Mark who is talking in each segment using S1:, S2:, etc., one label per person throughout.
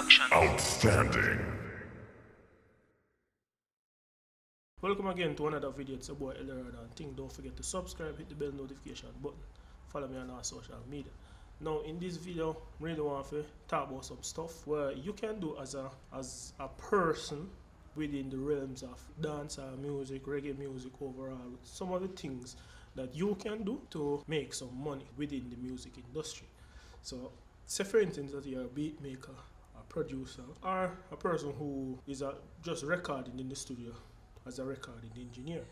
S1: Productions.
S2: Outstanding.
S3: Welcome again to another video. It's your boy Eldorado, and don't forget to subscribe, hit the bell notification button, follow me on our social media. Now in this video, I really want to talk about some stuff where you can do as a person within the realms of dancehall music, reggae music overall, some of the things that you can do to make some money within the music industry. So say for instance that you're a beat maker, a producer, or a person who is just recording in the studio as a recording engineer.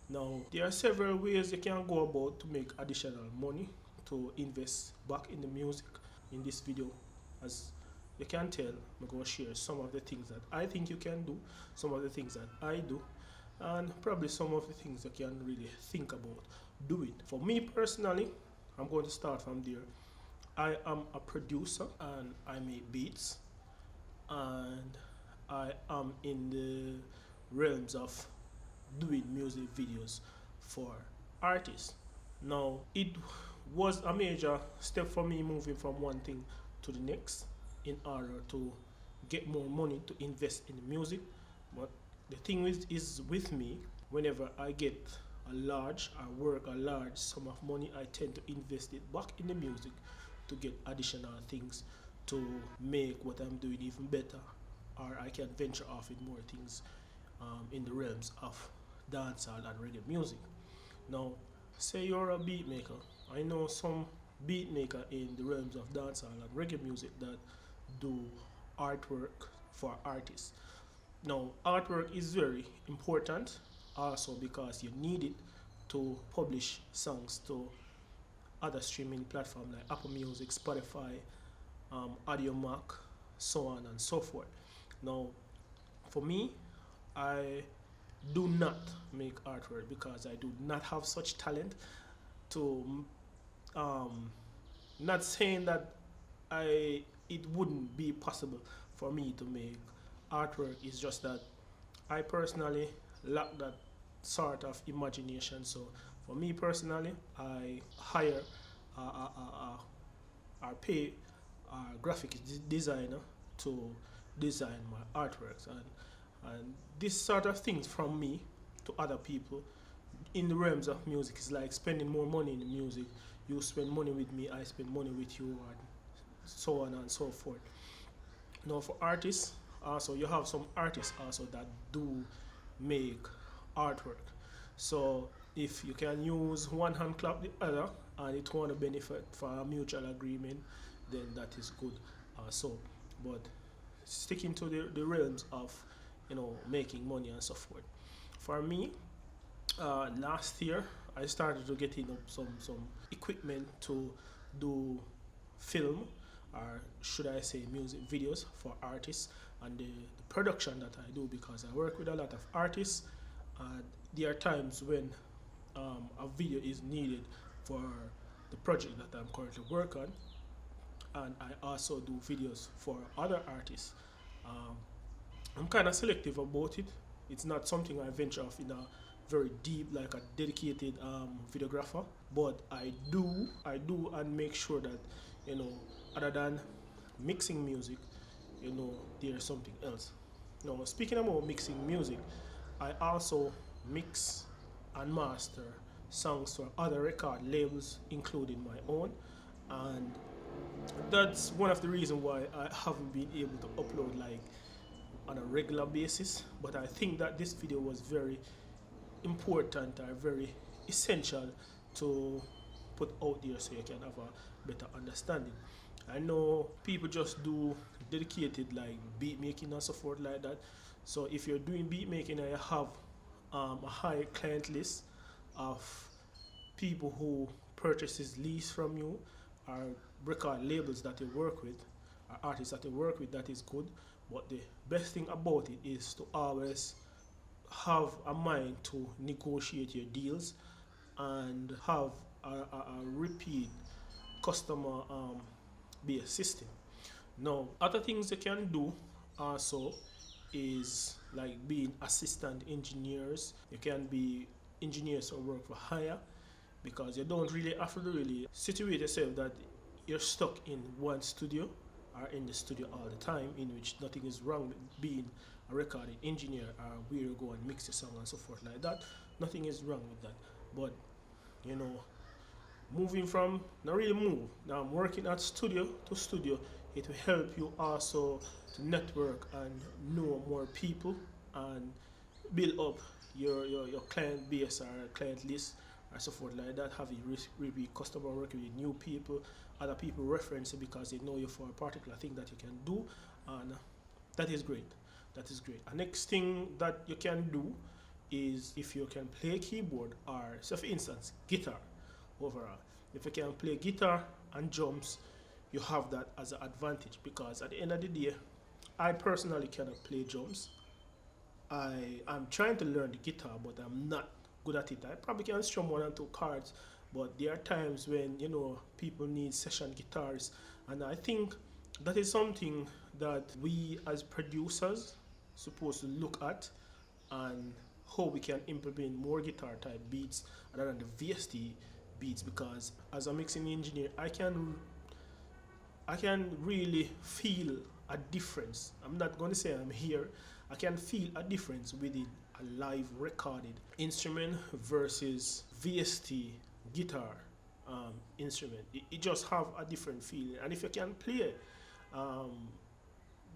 S3: Now there are several ways you can go about to make additional money to invest back in the music. In this video, as you can tell, I'm going to share some of the things that I think you can do, some of the things that I do, and probably some of the things you can really think about doing. For me personally, I'm going to start from there. I am a producer and I make beats, and I am in the realms of doing music videos for artists. Now it was a major step for me moving from one thing to the next in order to get more money to invest in the music. But the thing is with me, whenever I get a large sum of money, I tend to invest it back in the music to get additional things to make what I'm doing even better, or I can venture off with more things in the realms of dancehall and reggae music. Now say you're a beat maker. I know some beat maker in the realms of dancehall and reggae music that do artwork for artists. Now artwork is very important also because you need it to publish songs to other streaming platforms like Apple Music, Spotify, Audiomack, so on and so forth. Now for me, I do not make artwork because I do not have such talent to not saying that it wouldn't be possible for me to make artwork. It's just that I personally lack that sort of imagination. So for me personally, I hire or pay a graphic designer to design my artworks, and this sort of things from me to other people in the realms of music is like spending more money in the music. You spend money with me, I spend money with you, and so on and so forth. Now for artists, also you have some artists also that do make artwork. So if you can use one hand clap the other and it want to benefit for a mutual agreement, then that is good also. But sticking to the realms of making money and so forth. For me, last year I started to get some equipment to do film, or should I say music videos for artists, and the production that I do, because I work with a lot of artists, and there are times when a video is needed for the project that I'm currently working on, and I also do videos for other artists. I'm kind of selective about it. It's not something I venture off in a very deep, like a dedicated videographer, but I do and make sure that other than mixing music, there's something else. Now speaking about mixing music, I also mix and master songs for other record labels, including my own, and that's one of the reasons why I haven't been able to upload like on a regular basis. But I think that this video was very important or very essential to put out there so you can have a better understanding. I know people just do dedicated like beat making and so forth like that. So if you're doing beat making and you have a high client list of people who purchases leads from you, or record labels that you work with, or artists that you work with, that is good. But the best thing about it is to always have a mind to negotiate your deals and have a repeat customer based system. Now other things you can do also is like being assistant engineers. You can be engineers who work for hire, because you don't really have to really situate yourself that you're stuck in one studio are in the studio all the time, in which nothing is wrong with being a recording engineer or where you go and mix the song and so forth like that. Nothing is wrong with that. But you know, moving from, not really move, now I'm working at studio to studio, it will help you also to network and know more people and build up your client base or client list or so forth like that. Have you repeat customer, working with new people, other people reference you because they know you for a particular thing that you can do, and that is great. That is great. The next thing that you can do is if you can play keyboard or, so for instance, guitar overall. If you can play guitar and drums, you have that as an advantage, because at the end of the day, I personally cannot play drums. I'm trying to learn the guitar, but I'm not good at it. I probably can strum one and two chords, but there are times when, you know, people need session guitars, and I think that is something that we as producers supposed to look at, and how we can implement more guitar type beats other than the VST beats, because as a mixing engineer, I can really feel a difference. I'm not going to say I'm here. I can feel a difference within a live recorded instrument versus VST guitar instrument. It just have a different feeling. And if you can play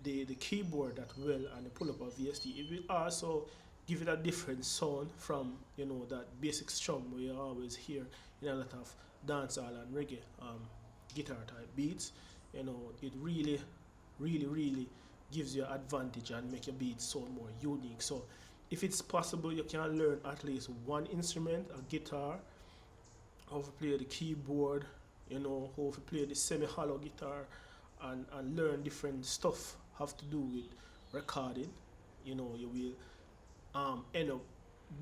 S3: the keyboard that well and pull up a VST, it will also give it a different sound from, you know, that basic strum where you always hear in a lot of dancehall and reggae guitar type beats. You know, it really gives you an advantage and make your beats sound more unique. So if it's possible, you can learn at least one instrument, a guitar, how to play the keyboard, you know, how to play the semi-hollow guitar, and learn different stuff have to do with recording. You know, you will end up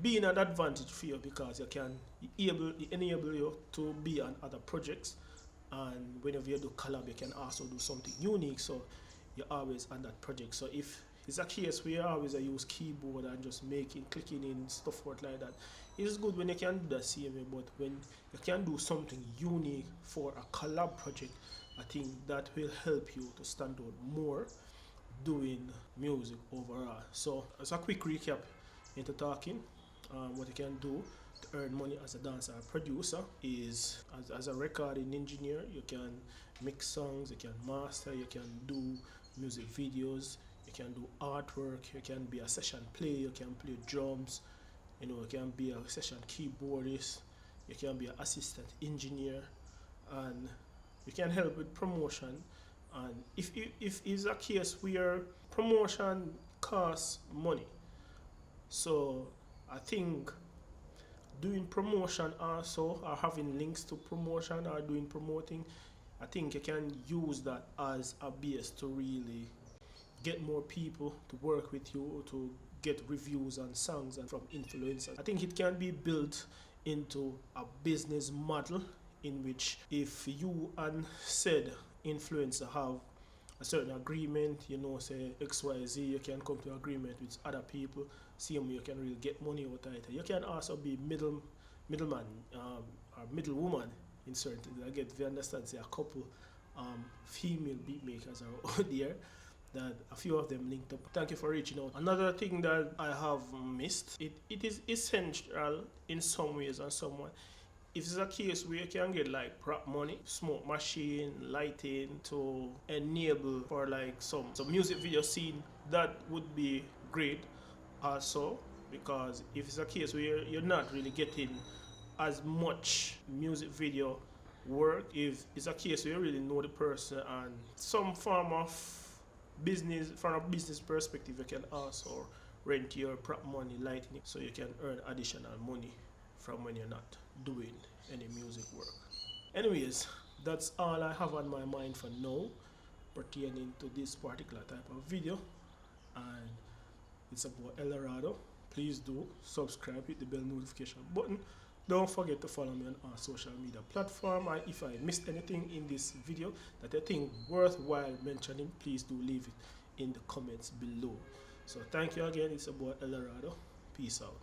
S3: being an advantage for you, because you can enable you to be on other projects, and whenever you do collab, you can also do something unique, so you're always on that project. So if it's a case where you always use keyboard and just clicking in stuff like that, it's good when you can do the same way, but when you can do something unique for a collab project, I think that will help you to stand out more doing music overall. So as a quick recap into talking, what you can do to earn money as a dancer producer is, as a recording engineer, you can mix songs, you can master, you can do music videos, you can do artwork, you can be a session player, you can play drums, you know, you can be a session keyboardist, you can be an assistant engineer, and you can help with promotion. And if it's a case where promotion costs money, so I think doing promotion also, or having links to promotion or doing promoting, I think you can use that as a base to really get more people to work with you, to get reviews on songs and from influencers. I think it can be built into a business model in which, if you and said influencer have a certain agreement, you know, say XYZ, you can come to agreement with other people, see them, you can really get money out of it. You can also be middleman or middle woman in certain things. I get, if you understand, say a couple female beat makers are out there, that a few of them linked up. Thank you for reaching out. Another thing that I have missed, it is essential in some ways and someone. If it's a case where you can get like prop money, smoke machine, lighting to enable for like some music video scene, that would be great also, because if it's a case where you're not really getting as much music video work, if it's a case where you really know the person and some form of business, from a business perspective, you can also rent your prop money, lighting, so you can earn additional money from when you're not doing any music work. Anyways, that's all I have on my mind for now pertaining to this particular type of video, and it's about Eldorado. Please do subscribe, hit the bell notification button. Don't forget to follow me on our social media platform, and if I missed anything in this video that I think worthwhile mentioning, please do leave it in the comments below. So thank you again. It's about Eldorado. Peace out.